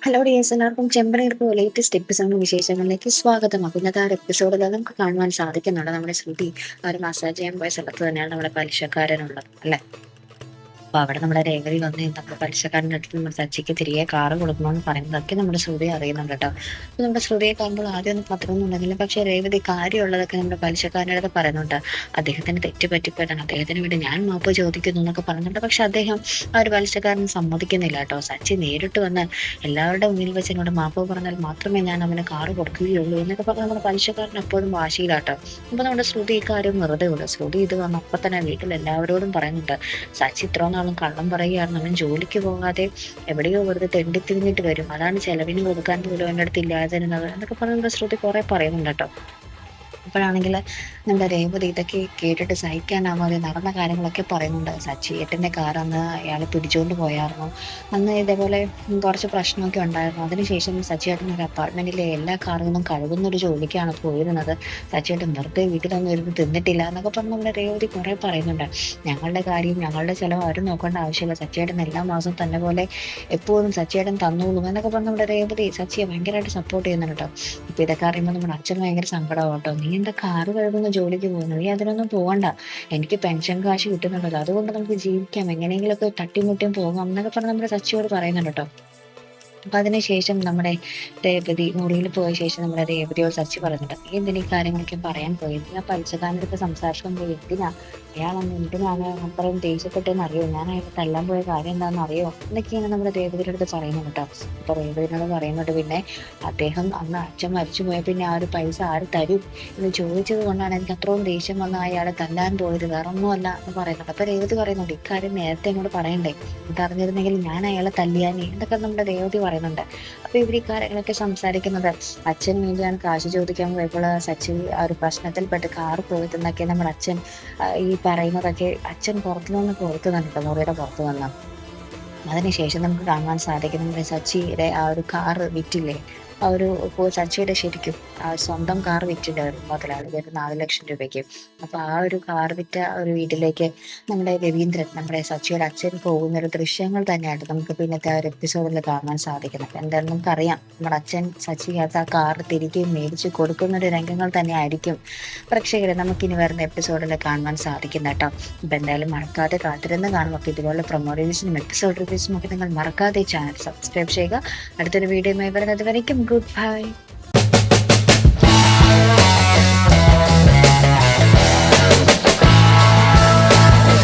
Hello dears, എല്ലാവർക്കും ചെമ്പനീർപ്പ് latest episode വിശേഷങ്ങളിലേക്ക് സ്വാഗതം. ഇന്നത്തെ ആ ഒരു എപ്പിസോഡിൽ നമുക്ക് കാണുവാൻ സാധിക്കുന്നുണ്ട് നമ്മുടെ ശ്രുതി ആ ഒരു മസാജ് ചെയ്യാൻ പോയ സ്ഥലത്ത് തന്നെയാണ് നമ്മുടെ പലിശക്കാരനുള്ളത് അല്ലെ. അപ്പൊ അവിടെ നമ്മുടെ രേവതി വന്ന് നമ്മുടെ പലിശക്കാരൻ്റെ അടുത്ത് നമ്മുടെ സച്ചിക്ക് തിരികെ കാറ് കൊടുക്കണമെന്ന് പറയുന്നതൊക്കെ നമ്മുടെ ശ്രുതി അറിയുന്നുണ്ട് കേട്ടോ. അപ്പൊ നമ്മുടെ ശ്രുതിയെ കാണുമ്പോൾ ആദ്യം ഒന്നും പത്രമൊന്നും ഉണ്ടെങ്കിലും പക്ഷെ രേവതി കാര്യമുള്ളതൊക്കെ നമ്മുടെ പലിശക്കാരൻ്റെ അടുത്ത് പറയുന്നുണ്ട്. അദ്ദേഹത്തിന് തെറ്റ് പറ്റിപ്പോയതാണ്, അദ്ദേഹത്തിന് വേണ്ടി ഞാൻ മാപ്പ് ചോദിക്കുന്നു എന്നൊക്കെ പറഞ്ഞിട്ടുണ്ട്. പക്ഷെ അദ്ദേഹം ആ ഒരു പലിശക്കാരൻ സമ്മതിക്കുന്നില്ല കേട്ടോ. സച്ചി നേരിട്ട് വന്ന് എല്ലാവരുടെ മുന്നിൽ വെച്ച് എന്നോട് മാപ്പ് പറഞ്ഞാൽ മാത്രമേ ഞാൻ അവന് കാറ് കൊടുക്കുകയുള്ളൂ എന്നൊക്കെ പറഞ്ഞ് നമ്മുടെ പലിശക്കാരൻ എപ്പോഴും വാശിയിലാട്ടോ. അപ്പൊ നമ്മുടെ ശ്രുതി ഈ കാര്യം വെറുതെ ഉള്ളു. ശ്രുതി ഇത് വന്ന് അപ്പൊ തന്നെ വീട്ടിൽ എല്ലാവരോടും പറയുന്നുണ്ട്, സച്ചി ഇത്ര നാളും കള്ളം പറയുകയായിരുന്നു, അവൻ ജോലിക്ക് പോകാതെ എവിടെയോ വെറുതെ തെണ്ടിത്തിരിഞ്ഞിട്ട് വരും, അതാണ് ചെലവിന് കൊടുക്കാൻ പോലും എൻ്റെ അടുത്ത് ഇല്ലാതിരുന്നത് എന്നൊക്കെ പറഞ്ഞ് നമ്മുടെ ശ്രുതി കുറെ പറയുന്നുണ്ട് കേട്ടോ. അപ്പോഴാണെങ്കിൽ നമ്മുടെ രേവതി ഇതൊക്കെ കേട്ടിട്ട് സഹിക്കാനാവാതെ നടന്ന കാര്യങ്ങളൊക്കെ പറയുന്നുണ്ട്. സച്ചി ഏട്ടൻ്റെ കാർ അന്ന് അയാൾ പിടിച്ചുകൊണ്ട് പോയായിരുന്നു. അന്ന് ഇതേപോലെ കുറച്ച് പ്രശ്നമൊക്കെ ഉണ്ടായിരുന്നു. അതിനുശേഷം സച്ചി ഏട്ടൻ ഒരു അപ്പാർട്ട്മെന്റിലെ എല്ലാ കാറുകളും കഴുകുന്നൊരു ജോലിക്കാണ് പോയിരുന്നത്. സച്ചി ഏട്ടൻ വെറുതെ വീട്ടിലൊന്നും ഇരുന്ന് തിന്നിട്ടില്ല എന്നൊക്കെ പറഞ്ഞ് നമ്മുടെ രേവതി കുറെ പറയുന്നുണ്ട്. ഞങ്ങളുടെ കാര്യം ഞങ്ങളുടെ ചിലവ് ആരും നോക്കേണ്ട ആവശ്യമില്ല, സച്ചിയേട്ടൻ എല്ലാ മാസവും തന്നെ പോലെ എപ്പോഴും സച്ചിയേട്ടൻ തന്നോളും എന്നൊക്കെ പറഞ്ഞ് നമ്മുടെ രേവതി സച്ചിയെ ഭയങ്കരമായിട്ട് സപ്പോർട്ട് ചെയ്യുന്നുണ്ട് കേട്ടോ. ഇപ്പൊ ഇതൊക്കെ അറിയുമ്പോൾ നമ്മുടെ അച്ഛൻ ഭയങ്കര സങ്കടമാവും കേട്ടോ. നീ എന്താ കാറ് കഴുകുന്ന ജോലിക്ക് പോകുന്നത്, നീ അതിനൊന്നും പോകണ്ട, എനിക്ക് പെൻഷൻ കാശ് കിട്ടുന്നുണ്ടല്ലോ, അതുകൊണ്ട് നമുക്ക് ജീവിക്കാം, എങ്ങനെയെങ്കിലുമൊക്കെ തട്ടിമുട്ടിയും പോകാം എന്നൊക്കെ പറഞ്ഞ് നമ്മുടെ സച്ചിയോട് പറയുന്നുണ്ട് കേട്ടോ. അപ്പൊ അതിനുശേഷം നമ്മുടെ രേവതി മുറിയിൽ പോയ ശേഷം നമ്മുടെ രേവതിയോട് സച്ചി പറയുന്നുണ്ട്, നീ എന്തിനാ ഈ കാര്യങ്ങളൊക്കെ പറയാൻ പോയത്, ഞാൻ പലിശക്കാരൻ്റെ അടുത്ത് സംസാരിക്കാൻ പോയി, എന്തിനാ അയാളൊന്ന് എന്തിനാണ് അത്രയും ദേഷ്യപ്പെട്ടെന്ന് അറിയോ, ഞാൻ അയാൾ തല്ലാൻ പോയ കാര്യം എന്താണെന്ന് അറിയോ എന്നൊക്കെയാണ് നമ്മുടെ രേവതിയുടെ അടുത്ത് പറയുന്നത് കേട്ടോ. അപ്പൊ രേവതിനോട് പറയുന്നുണ്ട്, പിന്നെ അദ്ദേഹം അന്ന് അച്ഛൻ മരിച്ചു പോയ പിന്നെ ആ ഒരു പൈസ ആര് തരും എന്ന് ചോദിച്ചത് കൊണ്ടാണ് എനിക്ക് അത്രയും ദേഷ്യം വന്ന് അയാളെ തല്ലാൻ പോയത്, വേറെ ഒന്നുമല്ല എന്ന് പറയുന്നുണ്ട്. അപ്പൊ രേവതി പറയുന്നുണ്ട്, ഇക്കാര്യം നേരത്തെ എന്നോട് പറയണ്ടേ, ഇതറിഞ്ഞിരുന്നെങ്കിൽ ഞാൻ അയാളെ തല്ലിയാനേ എന്നൊക്കെ നമ്മുടെ രേവതി പറയുന്നുണ്ട്. അപ്പൊ ഇവർ ഈ കാര്യങ്ങളൊക്കെ സംസാരിക്കുന്നത് അച്ഛൻ വേണ്ടിയാണ് കാശ് ചോദിക്കാൻ പോയപ്പോൾ സച്ചിൻ ആ ഒരു പ്രശ്നത്തിൽപ്പെട്ട് കാറ് പോയതെന്നൊക്കെ നമ്മുടെ അച്ഛൻ ഈ പറയുന്നതൊക്കെ അച്ഛൻ പുറത്തു നിന്ന് കേൾക്കുന്നുണ്ട് കേട്ടോ, മുറിയുടെ പുറത്തു നിന്ന്. അതിനുശേഷം നമുക്ക് കാണാൻ സാധിക്കും നമ്മുടെ സച്ചിയുടെ ആ ഒരു കാറ് വിറ്റില്ലേ, ആ ഒരു ഇപ്പോൾ സച്ചിയുടെ ശരിക്കും ആ സ്വന്തം കാർ വിറ്റിട്ടുണ്ടായിരുന്നു മുതലാളി ഒരു 4 ലക്ഷം രൂപയ്ക്ക്. അപ്പൊ ആ ഒരു കാർ വിറ്റ ഒരു വീട്ടിലേക്ക് നമ്മുടെ രവീന്ദ്രൻ നമ്മുടെ സച്ചിയുടെ അച്ഛൻ പോകുന്ന ഒരു ദൃശ്യങ്ങൾ തന്നെയായിട്ട് നമുക്ക് പിന്നത്തെ ആ ഒരു എപ്പിസോഡിൽ കാണാൻ സാധിക്കുന്നത്. എന്തായാലും നമുക്കറിയാം നമ്മുടെ അച്ഛൻ സച്ചിക്ക് ആ കാർ തിരികെ മേടിച്ച് കൊടുക്കുന്ന ഒരു രംഗങ്ങൾ തന്നെ ആയിരിക്കും പ്രേക്ഷകരെ നമുക്കിനി വരുന്ന എപ്പിസോഡിൽ കാണുവാൻ സാധിക്കുന്ന കേട്ടോ. അപ്പൊ എന്തായാലും മറക്കാതെ കാത്തിരുന്ന് കാണും. അപ്പൊ ഇതുപോലെ പ്രൊമോ റിവ്യൂസിനും എപ്പിസോഡ് റിവ്യൂസിനും ഒക്കെ നിങ്ങൾ മറക്കാതെ ചാനൽ സബ്സ്ക്രൈബ് ചെയ്യുക. അടുത്തൊരു വീഡിയോയുമായി വരുന്നത് വരയ്ക്കും ഗുഡ് ബൈ.